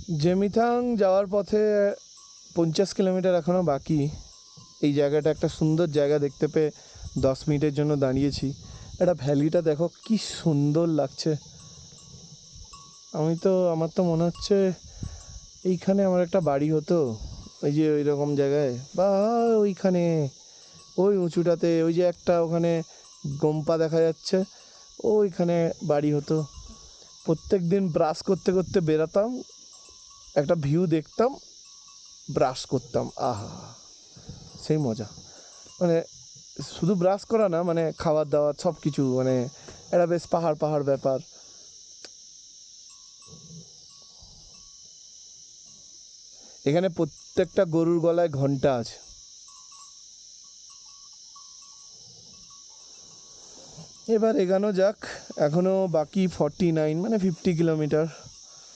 জেমিথাং যাওয়ার পথে 50 কিলোমিটার এখনও বাকি। এই জায়গাটা একটা সুন্দর জায়গা দেখতে পেয়ে 10 মিনিটের জন্য দাঁড়িয়েছি। এটা ভ্যালিটা দেখো কি সুন্দর লাগছে। আমার তো মনে হচ্ছে এইখানে আমার একটা বাড়ি হতো, ওই যে ওই রকম জায়গায়, বা ওইখানে ওই উঁচুটাতে ওই যে একটা ওখানে গোম্পা দেখা যাচ্ছে, ওইখানে বাড়ি হতো। প্রত্যেক দিন ব্রাশ করতে করতে বেরাতাম, একটা ভিউ দেখতাম, ব্রাশ করতাম, আহা সেই মজা। মানে শুধু ব্রাশ করা না, মানে খাবার দাবার সব কিছু, মানে একটা বেশ পাহাড় পাহাড় ব্যাপার। এখানে প্রত্যেকটা গরুর গলায় ঘন্টা আছে। এবার এগানো যাক, এখনও বাকি 49 মানে 50 কিলোমিটার।